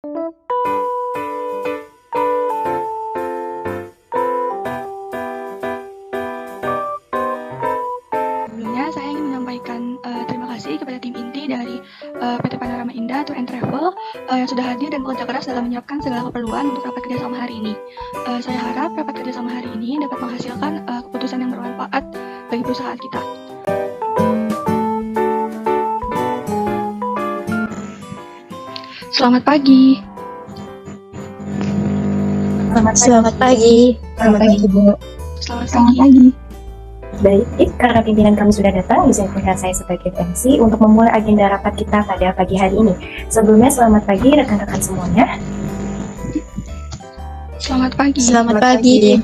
Sebelumnya saya ingin menyampaikan terima kasih kepada tim inti dari PT Panorama Indah Tour and Travel yang sudah hadir dan bekerja keras dalam menyiapkan segala keperluan untuk rapat kerjasama hari ini. Saya harap rapat kerjasama hari ini dapat menghasilkan keputusan yang bermanfaat bagi perusahaan kita. Selamat pagi. Selamat pagi. Selamat pagi, Ibu. Selamat pagi. Baik, karena pimpinan kami sudah datang, izinkan saya sebagai MC untuk memulai agenda rapat kita pada pagi hari ini. Sebelumnya, selamat pagi rekan-rekan semuanya. Selamat pagi. Selamat pagi.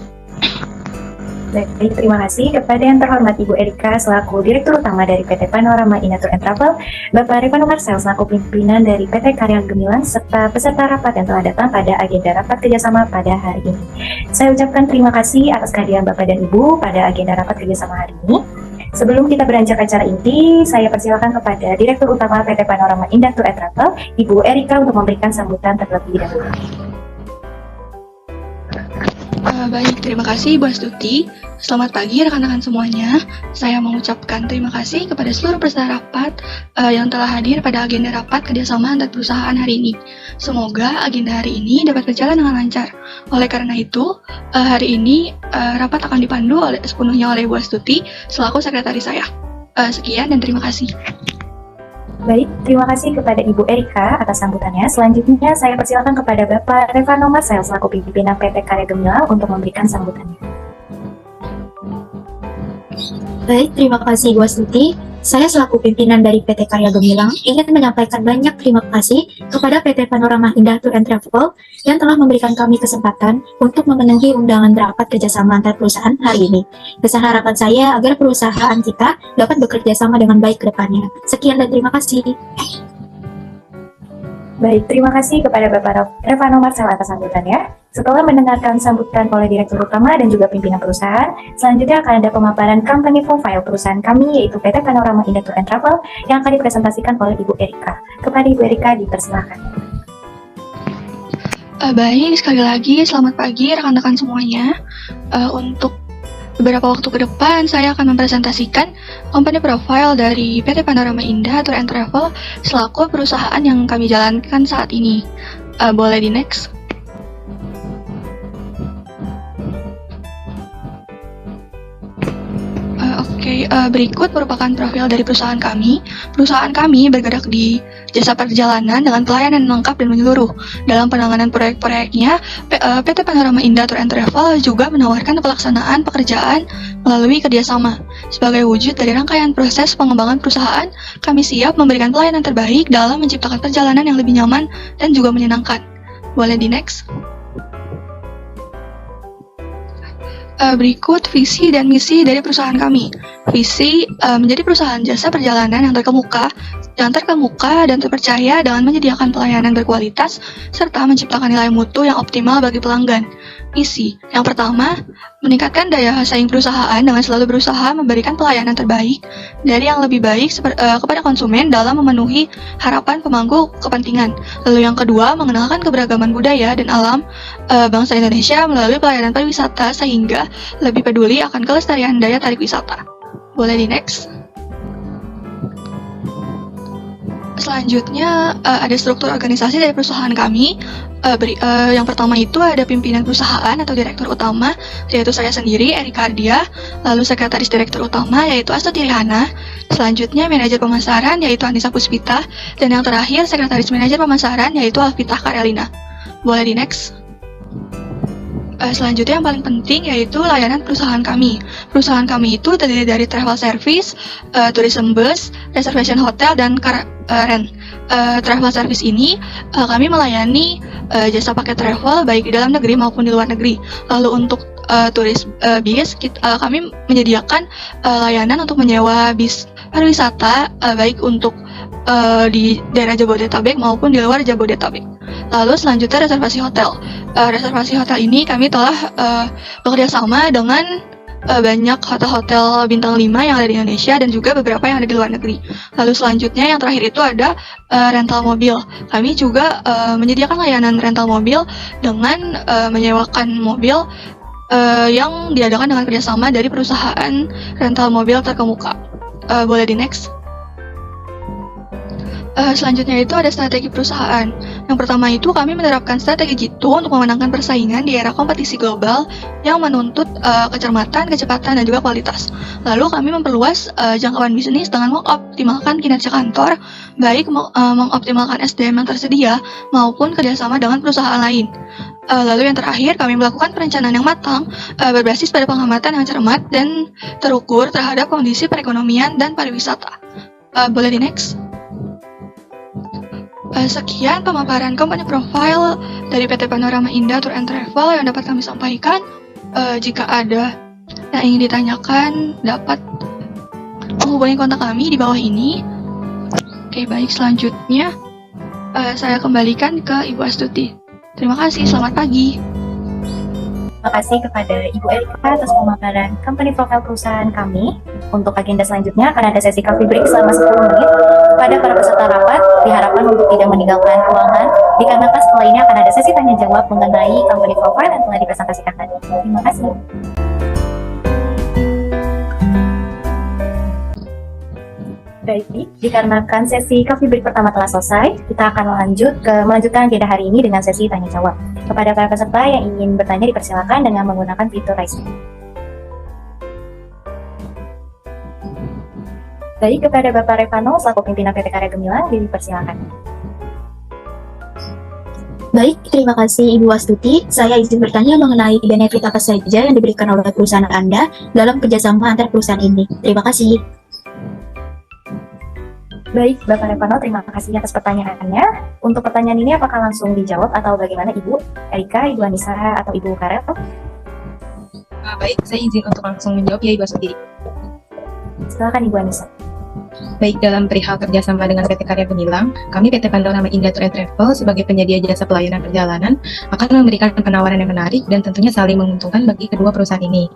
Baik, terima kasih kepada yang terhormat Ibu Erika selaku Direktur Utama dari PT Panorama Indah Tour and Travel, Bapak Revano Marcel selaku pimpinan dari PT Karya Gemilang, serta peserta rapat yang telah datang pada agenda rapat kerjasama pada hari ini. Saya ucapkan terima kasih atas kehadiran Bapak dan Ibu pada agenda rapat kerjasama hari ini. Sebelum kita beranjak ke acara inti, saya persilakan kepada Direktur Utama PT Panorama Indah Tour and Travel, Ibu Erika untuk memberikan sambutan terlebih dahulu. Baik, terima kasih Bu Astuti. Selamat pagi rekan-rekan semuanya. Saya mengucapkan terima kasih kepada seluruh peserta rapat yang telah hadir pada agenda rapat kerjasama antar perusahaan hari ini. Semoga agenda hari ini dapat berjalan dengan lancar. Oleh karena itu, hari ini rapat akan dipandu sepenuhnya oleh Bu Astuti selaku sekretaris saya. Sekian dan terima kasih. Baik, terima kasih kepada Ibu Erika atas sambutannya. Selanjutnya saya persilakan kepada Bapak Revano Marcel selaku pimpinan PT Karya Gemilang untuk memberikan sambutannya. Baik, terima kasih Bu Astuti. Saya selaku pimpinan dari PT Karya Gemilang ingin menyampaikan banyak terima kasih kepada PT Panorama Indah Tour and Travel yang telah memberikan kami kesempatan untuk memenuhi undangan rapat kerjasama antar perusahaan hari ini. Besar harapan saya agar perusahaan kita dapat bekerja sama dengan baik ke depannya. Sekian dan terima kasih. Baik, terima kasih kepada Bapak Revano Marcel atas sambutannya. Setelah mendengarkan sambutan oleh Direktur Utama dan juga pimpinan perusahaan, selanjutnya akan ada pemaparan company profile perusahaan kami, yaitu PT Panorama Indah Tour and Travel, yang akan dipresentasikan oleh Ibu Erika. Kepada Ibu Erika, dipersilakan. Baik, sekali lagi selamat pagi rekan-rekan semuanya. Untuk beberapa waktu ke depan, saya akan mempresentasikan company profile dari PT Panorama Indah Tour and Travel selaku perusahaan yang kami jalankan saat ini. Boleh di next? Berikut merupakan profil dari perusahaan kami. Perusahaan kami bergerak di jasa perjalanan dengan pelayanan lengkap dan menyeluruh. Dalam penanganan proyek-proyeknya, PT Panorama Indah Tour and Travel juga menawarkan pelaksanaan pekerjaan melalui kerjasama. Sebagai wujud dari rangkaian proses pengembangan perusahaan, kami siap memberikan pelayanan terbaik dalam menciptakan perjalanan yang lebih nyaman dan juga menyenangkan. Boleh di next? Berikut visi dan misi dari perusahaan kami. Visi menjadi perusahaan jasa perjalanan yang terkemuka dan terpercaya dengan menyediakan pelayanan berkualitas serta menciptakan nilai mutu yang optimal bagi pelanggan. Misi yang pertama, meningkatkan daya saing perusahaan dengan selalu berusaha memberikan pelayanan terbaik dari yang lebih baik kepada konsumen dalam memenuhi harapan pemangku kepentingan. Lalu yang kedua, mengenalkan keberagaman budaya dan alam bangsa Indonesia melalui pelayanan pariwisata sehingga lebih peduli akan kelestarian daya tarik wisata. Boleh di next? Selanjutnya ada struktur organisasi dari perusahaan kami. Yang pertama itu ada pimpinan perusahaan atau direktur utama, yaitu saya sendiri, Erika Ardia. Lalu sekretaris direktur utama, yaitu Astuti Rihana. Selanjutnya manajer pemasaran, yaitu Anissa Puspita. Dan yang terakhir sekretaris manajer pemasaran, yaitu Alvita Karyalina. Boleh di next? Selanjutnya yang paling penting yaitu layanan perusahaan kami. Perusahaan kami itu terdiri dari travel service, tourism bus, reservation hotel, dan car rent. Travel service ini kami melayani jasa paket travel baik di dalam negeri maupun di luar negeri. Lalu untuk turis bis, kami menyediakan layanan untuk menyewa bis pariwisata baik untuk di daerah Jabodetabek maupun di luar Jabodetabek. Lalu selanjutnya reservasi hotel. Reservasi hotel ini kami telah bekerja sama dengan banyak hotel-hotel bintang 5 yang ada di Indonesia dan juga beberapa yang ada di luar negeri. Lalu selanjutnya yang terakhir itu ada rental mobil. Kami juga menyediakan layanan rental mobil dengan menyewakan mobil yang diadakan dengan kerjasama dari perusahaan rental mobil terkemuka. Boleh di next. Selanjutnya itu ada strategi perusahaan. Yang pertama itu kami menerapkan strategi G2 untuk memenangkan persaingan di era kompetisi global yang menuntut kecermatan, kecepatan, dan juga kualitas. Lalu kami memperluas jangkauan bisnis dengan mengoptimalkan kinerja kantor, baik mengoptimalkan SDM yang tersedia maupun kerjasama dengan perusahaan lain. Lalu yang terakhir, kami melakukan perencanaan yang matang, berbasis pada pengamatan yang cermat dan terukur terhadap kondisi perekonomian dan pariwisata. Boleh di next? Sekian pemaparan company profile dari PT Panorama Indah Tour and Travel yang dapat kami sampaikan. Jika ada yang ingin ditanyakan, dapat menghubungi kontak kami di bawah ini. Oke, baik, selanjutnya saya kembalikan ke Ibu Astuti. Terima kasih, selamat pagi. Terima kasih kepada Ibu Erika atas pemaparan company profile perusahaan kami. Untuk agenda selanjutnya akan ada sesi coffee break selama 10 menit. Kepada para peserta rapat, diharapkan untuk tidak meninggalkan ruangan, dikarenakan setelah ini akan ada sesi tanya jawab mengenai company profile yang telah dipresentasikan tadi. Terima kasih. Baik, dikarenakan sesi coffee break pertama telah selesai, kita akan melanjutkan agenda hari ini dengan sesi tanya jawab. Kepada para peserta yang ingin bertanya dipersilakan dengan menggunakan fitur raise hand. Baik, kepada Bapak Revano selaku pimpinan PT Karya Gemilang dipersilakan. Baik, terima kasih Ibu Astuti. Saya izin bertanya mengenai benefit apa saja yang diberikan oleh perusahaan Anda dalam kerjasama antar perusahaan ini. Terima kasih. Baik, Bapak Revano, terima kasih atas pertanyaannya. Untuk pertanyaan ini apakah langsung dijawab atau bagaimana Ibu Erika, Ibu Anissa, atau Ibu Karel? Baik, saya izin untuk langsung menjawab ya Ibu Astuti. Silakan Ibu Anissa. Baik, dalam perihal kerjasama dengan PT Karya Gemilang, kami PT Panorama Indah Tour and Travel sebagai penyedia jasa pelayanan perjalanan akan memberikan penawaran yang menarik dan tentunya saling menguntungkan bagi kedua perusahaan ini.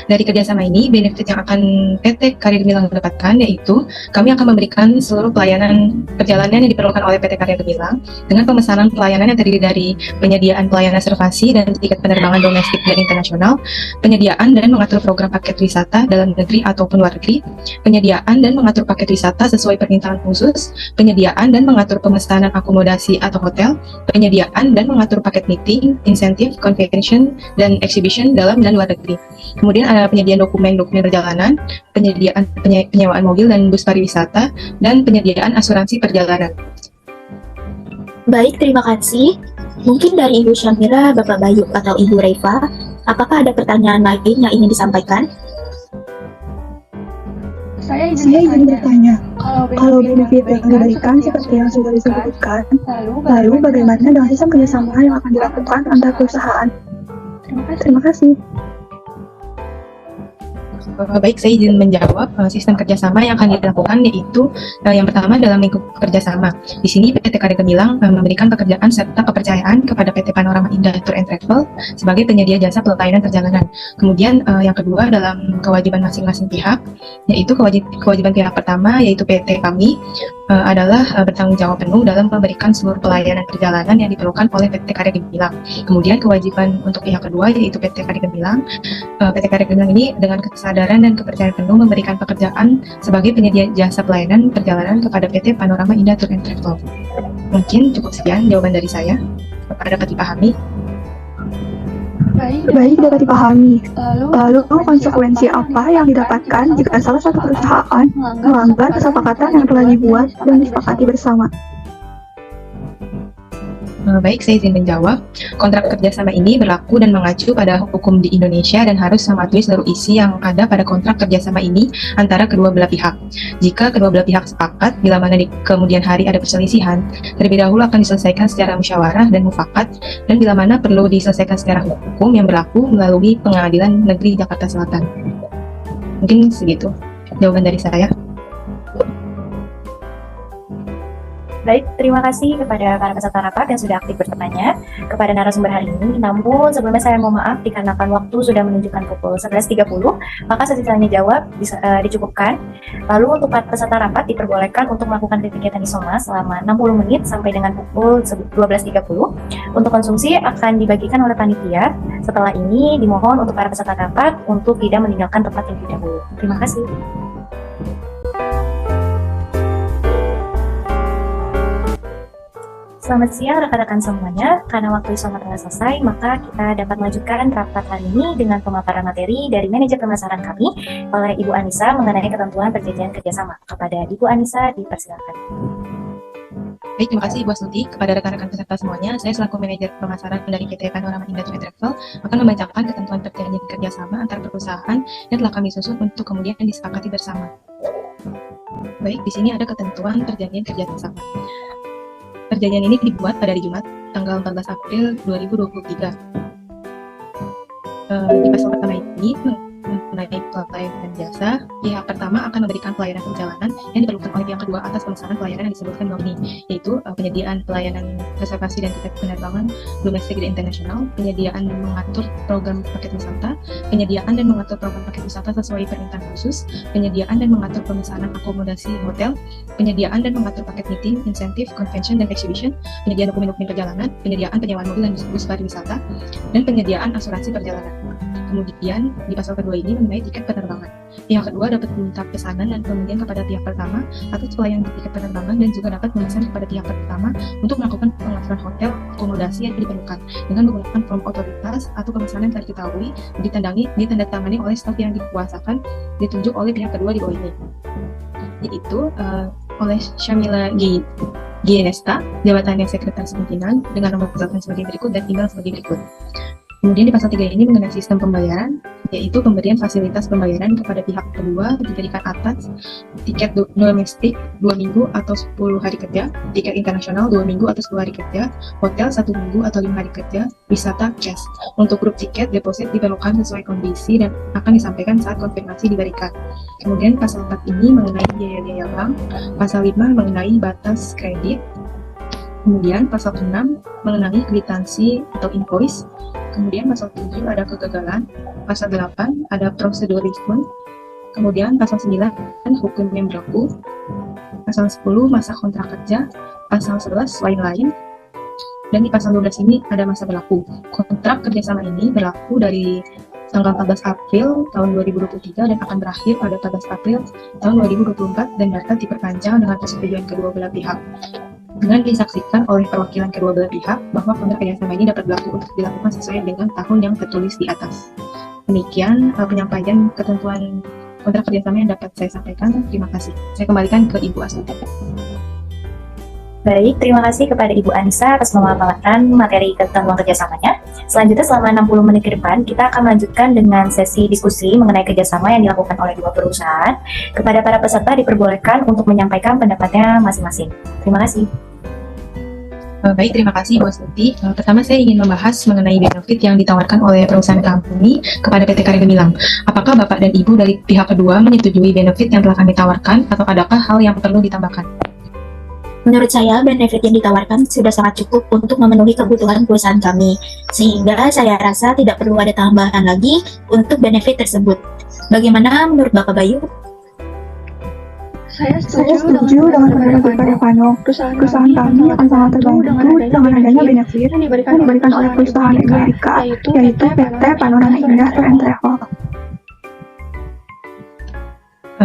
Dari kerjasama ini, benefit yang akan PT Karya Gemilang dapatkan yaitu kami akan memberikan seluruh pelayanan perjalanan yang diperlukan oleh PT Karya Gemilang dengan pemesanan pelayanan yang terdiri dari penyediaan pelayanan reservasi dan tiket penerbangan domestik dan internasional, penyediaan dan mengatur program paket wisata dalam negeri ataupun luar negeri, penyediaan dan mengatur paket wisata sesuai permintaan khusus, penyediaan dan mengatur pemesanan akomodasi atau hotel, penyediaan dan mengatur paket meeting, insentif, convention, dan exhibition dalam dan luar negeri. Kemudian ada penyediaan dokumen-dokumen perjalanan, penyediaan penyewaan mobil dan bus pariwisata, dan penyediaan asuransi perjalanan. Baik, terima kasih. Mungkin dari Ibu Syamira, Bapak Bayu, atau Ibu Reva, apakah ada pertanyaan lain yang ingin disampaikan? Saya izin bertanya, kalau benefit yang diberikan seperti yang sudah disebutkan, lalu bagaimana dengan sistem kerjasama yang akan dilakukan antar perusahaan? Terima kasih. Baik, saya izin menjawab. Sistem kerjasama yang akan dilakukan yaitu yang pertama dalam lingkup kerjasama. Di sini PT Karya Gemilang memberikan pekerjaan serta kepercayaan kepada PT Panorama Indah Tour and Travel sebagai penyedia jasa pelayanan perjalanan. Kemudian yang kedua dalam kewajiban masing-masing pihak, yaitu kewajiban pihak pertama yaitu PT kami adalah bertanggung jawab penuh dalam memberikan seluruh pelayanan perjalanan yang diperlukan oleh PT Karya Gemilang. Kemudian kewajiban untuk pihak kedua yaitu PT Karya Gemilang. PT Karya Gemilang ini dengan kesadaran dan kepercayaan penuh memberikan pekerjaan sebagai penyedia jasa pelayanan perjalanan kepada PT Panorama Indah Tour and Travel. Mungkin cukup sekian jawaban dari saya. Apakah dapat dipahami? Baik, dapat dipahami. Lalu konsekuensi apa yang didapatkan jika salah satu perusahaan melanggar kesepakatan yang telah dibuat dan disepakati bersama? Baik, saya izin menjawab. Kontrak kerjasama ini berlaku dan mengacu pada hukum di Indonesia dan harus mematuhi seluruh isi yang ada pada kontrak kerjasama ini antara kedua belah pihak. Jika kedua belah pihak sepakat, bila mana di kemudian hari ada perselisihan, terlebih dahulu akan diselesaikan secara musyawarah dan mufakat, dan bila mana perlu diselesaikan secara hukum yang berlaku melalui Pengadilan Negeri Jakarta Selatan. Mungkin segitu jawaban dari saya. Baik, terima kasih kepada para peserta rapat yang sudah aktif bertanya kepada narasumber hari ini. Namun sebelumnya saya mohon maaf dikarenakan waktu sudah menunjukkan pukul 11.30, maka sesi tanya jawab dicukupkan. Lalu untuk para peserta rapat diperbolehkan untuk melakukan kegiatan isoma selama 60 menit sampai dengan pukul 12.30. Untuk konsumsi akan dibagikan oleh panitia. Setelah ini dimohon untuk para peserta rapat untuk tidak meninggalkan tempat terlebih dahulu. Terima kasih. Selamat siang rekan-rekan semuanya. Karena waktu isoma telah selesai, maka kita dapat melanjutkan rapat hari ini dengan pemaparan materi dari manajer pemasaran kami oleh Ibu Anissa mengenai ketentuan perjanjian kerjasama. Kepada Ibu Anissa dipersilakan. Baik, terima kasih Ibu Astuti. Kepada rekan-rekan peserta semuanya, saya selaku manajer pemasaran dari PT Panorama Indah Tour & Travel akan membacakan ketentuan perjanjian kerjasama antar perusahaan yang telah kami susun untuk kemudian disepakati bersama. Baik, di sini ada ketentuan perjanjian kerjasama. Perjanjian ini dibuat pada hari Jumat, tanggal 14 April 2023. Di pasal pertama ini mengenai pelayanan jasa, pihak pertama akan memberikan pelayanan perjalanan yang diperlukan oleh pihak kedua atas pemesanan pelayanan yang disebutkan bawah ini, yaitu penyediaan pelayanan reservasi dan tiket penerbangan domestik dan internasional, penyediaan dan mengatur program paket wisata, penyediaan dan mengatur program paket wisata sesuai permintaan khusus, penyediaan dan mengatur pemesanan akomodasi hotel, penyediaan dan mengatur paket meeting, insentif, convention, dan exhibition, penyediaan dokumen-dokumen perjalanan, penyediaan penyewaan mobil dan bus pariwisata, dan penyediaan asuransi perjalanan. Kemudian di pasal kedua ini mengenai tiket penerbangan. Pihak kedua dapat meminta pesanan dan pembelian kepada pihak pertama atas pelayanan tiket penerbangan dan juga dapat memesan kepada pihak pertama untuk melakukan pengaturan hotel akomodasi yang diperlukan dengan menggunakan form otoritas atau pemesanan yang telah diketahui ditandatangani oleh staf yang dikuasakan ditunjuk oleh pihak kedua di bawah ini, yaitu oleh Syamila Gienesta, jabatannya sekretaris pimpinan dengan nomor telepon sebagai berikut dan email sebagai berikut. Kemudian di pasal 3 ini mengenai sistem pembayaran, yaitu pemberian fasilitas pembayaran kepada pihak kedua dijadikan atas tiket domestik 2 minggu atau 10 hari kerja, tiket internasional 2 minggu atau 10 hari kerja, hotel 1 minggu atau 5 hari kerja, wisata cash. Untuk grup tiket, deposit diperlukan sesuai kondisi dan akan disampaikan saat konfirmasi diberikan. Kemudian pasal 4 ini mengenai biaya-biaya bank, pasal 5 mengenai batas kredit, kemudian pasal 6 mengenai kwitansi atau invoice, kemudian pasal 7 ada kegagalan, pasal 8 ada prosedur refund, kemudian pasal 9 hukum yang berlaku, pasal 10 masa kontrak kerja, pasal 11 lain-lain, dan di pasal 12 ini ada masa berlaku. Kontrak kerjasama ini berlaku dari tanggal 14 April tahun 2023 dan akan berakhir pada 14 April tahun 2024 dan dapat diperpanjang dengan persetujuan kedua belah pihak. Dengan disaksikan oleh perwakilan kedua belah pihak bahwa kontrak kerjasama ini dapat berlaku untuk dilakukan sesuai dengan tahun yang tertulis di atas. Demikian penyampaian ketentuan kontrak kerjasama yang dapat saya sampaikan. Terima kasih. Saya kembalikan ke Ibu Astuti. Baik, terima kasih kepada Ibu Anissa atas pemaparan materi ketentuan kerjasamanya. Selanjutnya selama 60 menit ke depan, kita akan melanjutkan dengan sesi diskusi mengenai kerjasama yang dilakukan oleh dua perusahaan. Kepada para peserta diperbolehkan untuk menyampaikan pendapatnya masing-masing. Terima kasih. Baik, terima kasih Bu Astuti. Pertama saya ingin membahas mengenai benefit yang ditawarkan oleh perusahaan kami kepada PT Karya Gemilang. Apakah Bapak dan Ibu dari pihak kedua menyetujui benefit yang telah kami tawarkan atau adakah hal yang perlu ditambahkan? Menurut saya, benefit yang ditawarkan sudah sangat cukup untuk memenuhi kebutuhan perusahaan kami, sehingga saya rasa tidak perlu ada tambahan lagi untuk benefit tersebut. Bagaimana menurut Bapak Bayu? Saya setuju dengan pendapat Pak Devano. Perusahaan kami akan sangat terbantu dengan adanya benefit yang diberikan oleh perusahaan Amerika, yaitu PT Panorama Indah Tour & Travel.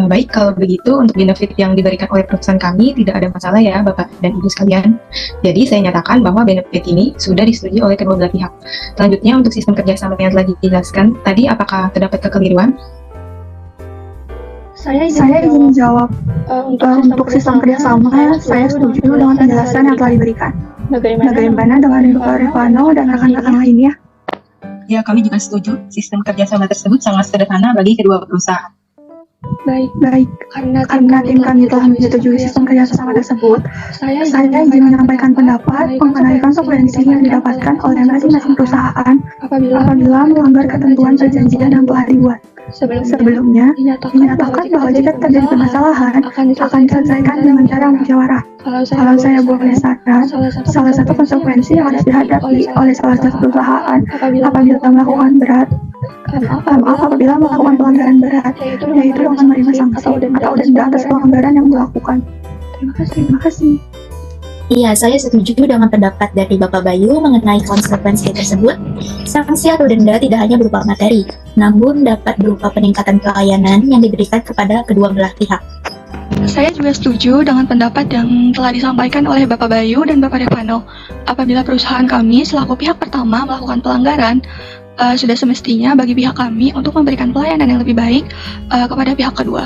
Baik, kalau begitu untuk benefit yang diberikan oleh perusahaan kami tidak ada masalah ya Bapak dan Ibu sekalian. Jadi saya nyatakan bahwa benefit ini sudah disetujui oleh kedua belah pihak. Selanjutnya untuk sistem kerjasama yang telah dijelaskan, tadi apakah terdapat kekeliruan? Saya ingin menjawab untuk sistem kerjasama, saya setuju dengan penjelasan yang telah diberikan. Bagaimana dengan Pak Devano dan rekan-rekan lainnya? Ya, kami juga setuju. Sistem kerjasama tersebut sangat sederhana bagi kedua perusahaan. Baik. Karena tim kami telah menyetujui sistem kerjasama tersebut, saya ingin menyampaikan pendapat mengenai konsekuensi yang didapatkan oleh masing-masing perusahaan apabila melanggar ketentuan perjanjian yang telah dibuat. Sebelumnya, dinyatakan bahwa jika terjadi permasalahan, akan diselesaikan dengan cara musyawarah. Kalau saya boleh saran, salah satu konsekuensi yang harus dihadapi oleh salah satu perusahaan apabila melakukan pelanggaran berat, yaitu dengan menerima sanksi atau denda atas pelanggaran yang dilakukan. Terima kasih. Iya, saya setuju dengan pendapat dari Bapak Bayu mengenai konsekuensi tersebut. Sanksi atau denda tidak hanya berupa materi, namun dapat berupa peningkatan pelayanan yang diberikan kepada kedua belah pihak. Saya juga setuju dengan pendapat yang telah disampaikan oleh Bapak Bayu dan Bapak Revano. Apabila perusahaan kami selaku pihak pertama melakukan pelanggaran, sudah semestinya bagi pihak kami untuk memberikan pelayanan yang lebih baik kepada pihak kedua.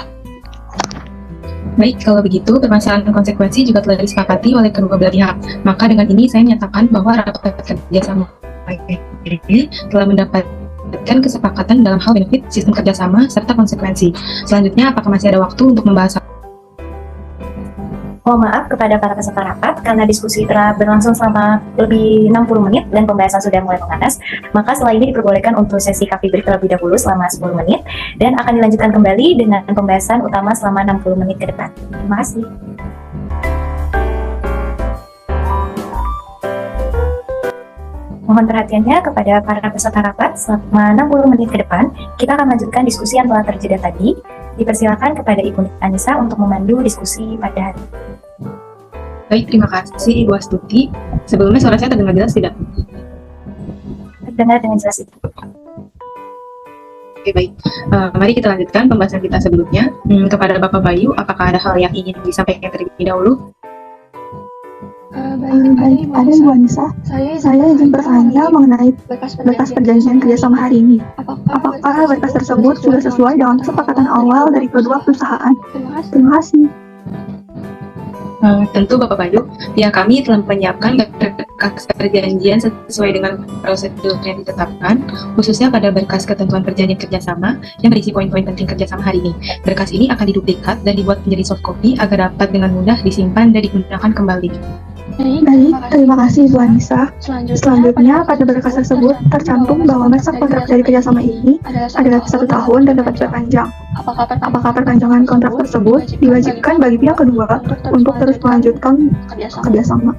Baik, kalau begitu permasalahan konsekuensi juga telah disepakati oleh kedua belah pihak. Maka dengan ini saya menyatakan bahwa rapat kerjasama ini telah mendapatkan kesepakatan dalam hal benefit, sistem kerjasama, serta konsekuensi. Selanjutnya, apakah masih ada waktu untuk membahas? Mohon maaf kepada para peserta rapat, karena diskusi telah berlangsung selama lebih 60 menit dan pembahasan sudah mulai memanas, maka setelah ini diperbolehkan untuk sesi coffee break terlebih dahulu selama 10 menit, dan akan dilanjutkan kembali dengan pembahasan utama selama 60 menit ke depan. Terima kasih. Mohon perhatiannya kepada para peserta rapat, selama 60 menit ke depan, kita akan lanjutkan diskusi yang telah terjadi tadi. Dipersilakan kepada Ibu Anissa untuk memandu diskusi pada hari ini. Baik, terima kasih Ibu Astuti. Sebelumnya suara saya terdengar jelas tidak? Terdengar dengan jelas itu. Oke, baik. Mari kita lanjutkan pembahasan kita sebelumnya. Kepada Bapak Bayu, apakah ada hal yang ingin disampaikan terlebih dahulu? Baik, ada Ibu Anissa. Saya izin bertanya mengenai berkas perjanjian kerjasama hari ini. Apakah berkas tersebut sudah sesuai dengan kesepakatan awal dari kedua perusahaan? Terima kasih. Tentu Bapak Bayu, pihak kami telah menyiapkan berkas perjanjian sesuai dengan prosedur yang ditetapkan, khususnya pada berkas ketentuan perjanjian kerjasama yang berisi poin-poin penting kerjasama hari ini. Berkas ini akan diduplikat dan dibuat menjadi soft copy agar dapat dengan mudah disimpan dan digunakan kembali. Baik, terima kasih Ibu Anissa. Selanjutnya, pada berkas tersebut tercantum bahwa masa kontrak dari kerjasama ini adalah 1 tahun dan dapat diperpanjang. Apakah perpanjangan kontrak tersebut diwajibkan bagi pihak kedua untuk terus melanjutkan kerjasama?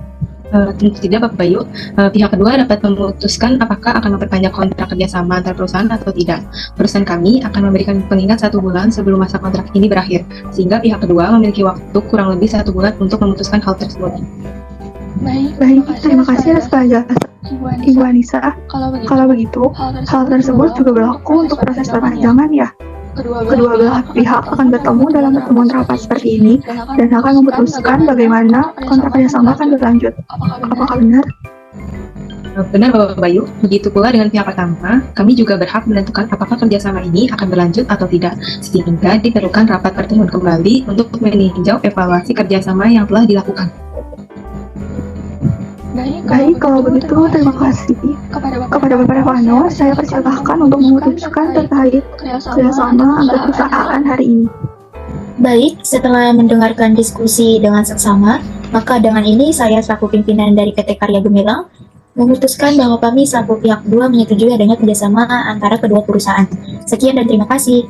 Tentu tidak Bapak Bayu, pihak kedua dapat memutuskan apakah akan memperpanjang kontrak kerjasama antar perusahaan atau tidak. Perusahaan kami akan memberikan pengingat 1 bulan sebelum masa kontrak ini berakhir, sehingga pihak kedua memiliki waktu kurang lebih 1 bulan untuk memutuskan hal tersebut. Baik, terima kasih atas penjelasan Ibu Anissa. Kalau begitu, hal tersebut juga berlaku untuk proses perpanjangan ya? Kedua belah pihak akan bertemu dalam pertemuan rapat seperti ini dan akan memutuskan bagaimana kontrak kerjasama akan berlanjut. Apakah benar? Benar Bapak Bayu, begitu pula dengan pihak pertama, kami juga berhak menentukan apakah kerjasama ini akan berlanjut atau tidak, sehingga diperlukan rapat pertemuan kembali untuk meninjau evaluasi kerjasama yang telah dilakukan. Baik, kalau begitu terima kasih. Kepada Bapak Revano, saya persilahkan untuk memutuskan terkait kerjasama antar perusahaan hari ini. Baik, setelah mendengarkan diskusi dengan seksama, maka dengan ini saya selaku pimpinan dari PT Karya Gemilang memutuskan bahwa kami selaku pihak kedua menyetujui adanya kerjasama antara kedua perusahaan. Sekian dan terima kasih.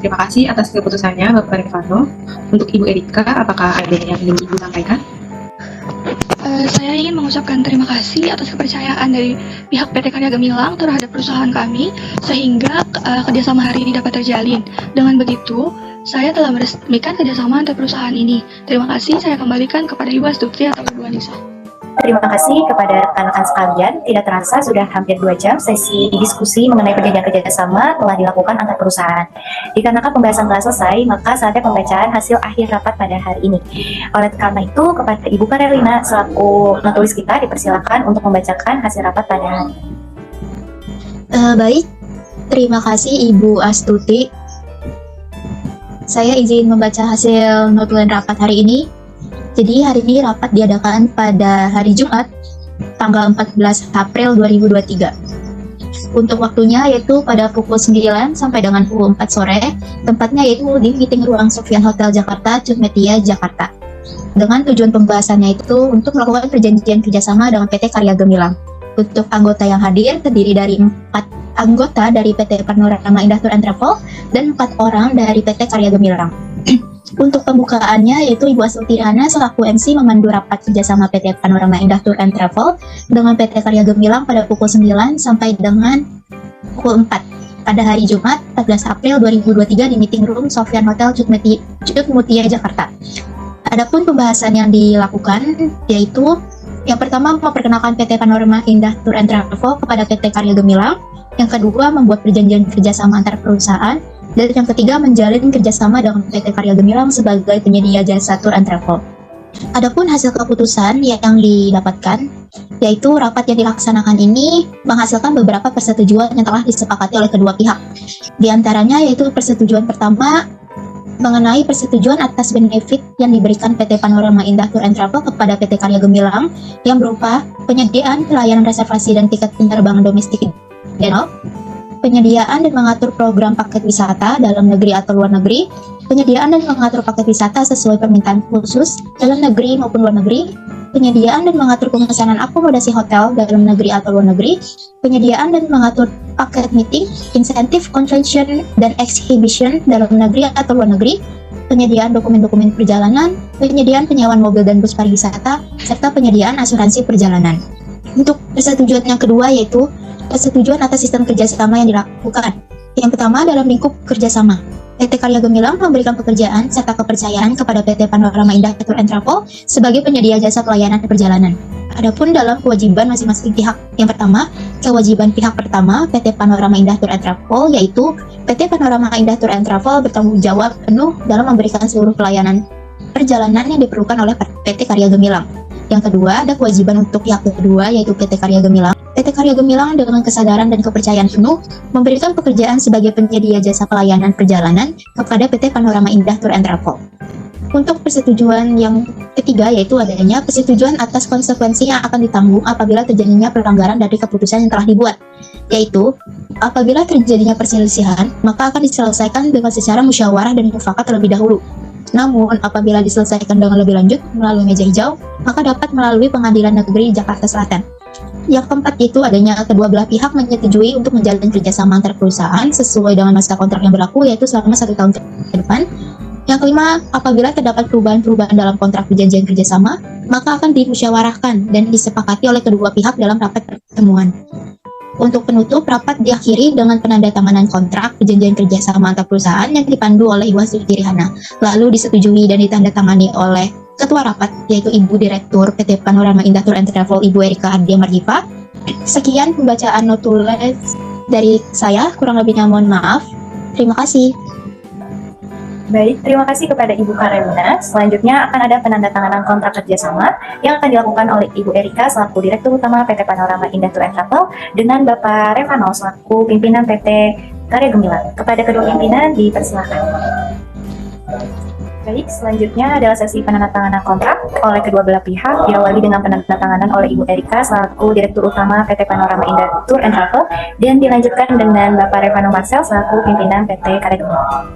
Terima kasih atas keputusannya Bapak Revano. Untuk Ibu Erika, apakah ada yang ingin Ibu sampaikan? Saya ingin mengucapkan terima kasih atas kepercayaan dari pihak PT Karya Gemilang terhadap perusahaan kami, sehingga kerjasama hari ini dapat terjalin. Dengan begitu, saya telah meresmikan kerjasama antar perusahaan ini. Terima kasih, saya kembalikan kepada Ibu Astuti atau Ibu Anissa. Terima kasih kepada rekan-rekan sekalian. Tidak terasa sudah hampir 2 jam sesi diskusi mengenai perjanjian kerjasama telah dilakukan antar perusahaan. Dikarenakan pembahasan telah selesai, maka saatnya pembacaan hasil akhir rapat pada hari ini. Oleh karena itu, kepada Ibu Karolina selaku penulis kita dipersilakan untuk membacakan hasil rapat pada hari ini. Baik, terima kasih Ibu Astuti. Saya izin membaca hasil notulen rapat hari ini. Jadi hari ini rapat diadakan pada hari Jumat, tanggal 14 April 2023. Untuk waktunya yaitu pada pukul 9 sampai dengan pukul 4 sore, tempatnya yaitu di meeting ruang Sofian Hotel Jakarta, Cutmetia, Jakarta. Dengan tujuan pembahasannya itu untuk melakukan perjanjian kerjasama dengan PT Karya Gemilang. Untuk anggota yang hadir terdiri dari 4 anggota dari PT Panorama Indah Tour and Travel dan 4 orang dari PT Karya Gemilang. Untuk pembukaannya yaitu Ibu Astuti Rana selaku MC memandu rapat kerjasama PT Panorama Indah Tour and Travel dengan PT Karya Gemilang pada pukul 9 sampai dengan pukul 4 pada hari Jumat 14 April 2023 di Meeting Room Sofian Hotel Cutmutia, Jakarta. Adapun pembahasan yang dilakukan yaitu yang pertama memperkenalkan PT Panorama Indah Tour and Travel kepada PT Karya Gemilang, yang kedua membuat perjanjian kerjasama antar perusahaan, dan yang ketiga menjalin kerjasama dengan PT Karya Gemilang sebagai penyedia jasa tour and travel. Adapun hasil keputusan yang didapatkan yaitu rapat yang dilaksanakan ini menghasilkan beberapa persetujuan yang telah disepakati oleh kedua pihak. Di antaranya yaitu persetujuan pertama mengenai persetujuan atas benefit yang diberikan PT Panorama Indah Tour and Travel kepada PT Karya Gemilang yang berupa penyediaan pelayanan reservasi dan tiket penerbangan domestik dan penyediaan dan mengatur program paket wisata dalam negeri atau luar negeri, penyediaan dan mengatur paket wisata sesuai permintaan khusus dalam negeri maupun luar negeri, penyediaan dan mengatur pemesanan akomodasi hotel dalam negeri atau luar negeri, penyediaan dan mengatur paket meeting, insentif, convention, dan exhibition dalam negeri atau luar negeri, penyediaan dokumen-dokumen perjalanan, penyediaan penyewaan mobil dan bus pariwisata, serta penyediaan asuransi perjalanan. Untuk persetujuan yang kedua yaitu persetujuan atas sistem kerjasama yang dilakukan. Yang pertama dalam lingkup kerjasama. PT Karya Gemilang memberikan pekerjaan serta kepercayaan kepada PT Panorama Indah Tour and Travel sebagai penyedia jasa pelayanan perjalanan. Adapun dalam kewajiban masing-masing pihak. Yang pertama, kewajiban pihak pertama PT Panorama Indah Tour and Travel yaitu PT Panorama Indah Tour and Travel bertanggung jawab penuh dalam memberikan seluruh pelayanan perjalanan yang diperlukan oleh PT Karya Gemilang. Yang kedua, ada kewajiban untuk pihak kedua yaitu PT Karya Gemilang. PT Karya Gemilang dengan kesadaran dan kepercayaan penuh memberikan pekerjaan sebagai penyedia jasa pelayanan perjalanan kepada PT Panorama Indah Tour and Travel. Untuk persetujuan yang ketiga yaitu adanya persetujuan atas konsekuensi yang akan ditanggung apabila terjadinya pelanggaran dari keputusan yang telah dibuat, yaitu apabila terjadinya perselisihan maka akan diselesaikan dengan secara musyawarah dan mufakat terlebih dahulu. Namun, apabila diselesaikan dengan lebih lanjut melalui meja hijau, maka dapat melalui Pengadilan Negeri Jakarta Selatan. Yang keempat yaitu adanya kedua belah pihak menyetujui untuk menjalin kerjasama antar perusahaan sesuai dengan masa kontrak yang berlaku yaitu selama 1 tahun ke depan. Yang kelima, apabila terdapat perubahan-perubahan dalam kontrak perjanjian kerjasama, maka akan dimusyawarahkan dan disepakati oleh kedua pihak dalam rapat pertemuan. Untuk penutup, rapat diakhiri dengan penandatanganan kontrak perjanjian kerjasama antar perusahaan yang dipandu oleh Ibu Astuti Rana, lalu disetujui dan ditandatangani oleh Ketua Rapat, yaitu Ibu Direktur PT Panorama Indah Tour and Travel, Ibu Erika Ardia Margifa. Sekian pembacaan notules dari saya, kurang lebihnya mohon maaf. Terima kasih. Baik, terima kasih kepada Ibu Karolina. Selanjutnya akan ada penandatanganan kontrak kerjasama yang akan dilakukan oleh Ibu Erika selaku Direktur Utama PT Panorama Indah Tour and Travel dengan Bapak Revano selaku pimpinan PT Karya Gemilang. Kepada kedua pimpinan dipersilakan. Baik, selanjutnya adalah sesi penandatanganan kontrak oleh kedua belah pihak diawali dengan penandatanganan oleh Ibu Erika selaku Direktur Utama PT Panorama Indah Tour and Travel dan dilanjutkan dengan Bapak Revano Marcel selaku pimpinan PT Karya Gemilang.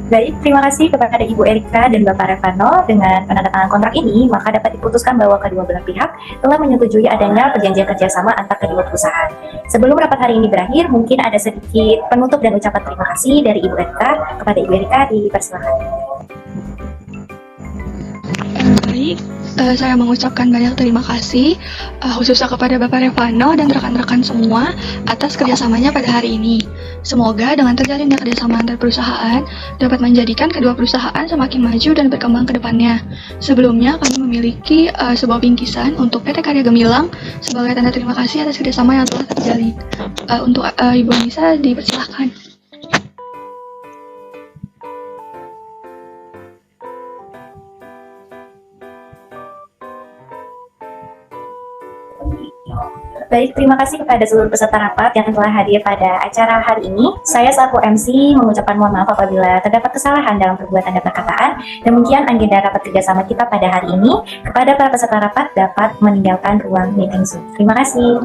Baik, terima kasih kepada Ibu Erika dan Bapak Revano. Dengan penandatanganan kontrak ini, maka dapat diputuskan bahwa kedua belah pihak telah menyetujui adanya perjanjian kerjasama antar kedua perusahaan. Sebelum rapat hari ini berakhir, mungkin ada sedikit penutup dan ucapan terima kasih dari Ibu Erika. Kepada Ibu Erika, dipersilakan. Baik, saya mengucapkan banyak terima kasih khususnya kepada Bapak Revano dan rekan-rekan semua atas kerjasamanya pada hari ini. Semoga dengan terjalinnya kerjasama antar perusahaan dapat menjadikan kedua perusahaan semakin maju dan berkembang ke depannya. Sebelumnya kami memiliki sebuah bingkisan untuk PT Karya Gemilang sebagai tanda terima kasih atas kerjasama yang telah terjalin. Untuk Ibu Anissa dipersilakan. Baik, terima kasih kepada seluruh peserta rapat yang telah hadir pada acara hari ini. Saya selaku MC mengucapkan mohon maaf apabila terdapat kesalahan dalam perbuatan dan perkataan. Demikian agenda rapat kerjasama kita pada hari ini. Kepada para peserta rapat dapat meninggalkan ruang meeting Zoom. Terima kasih.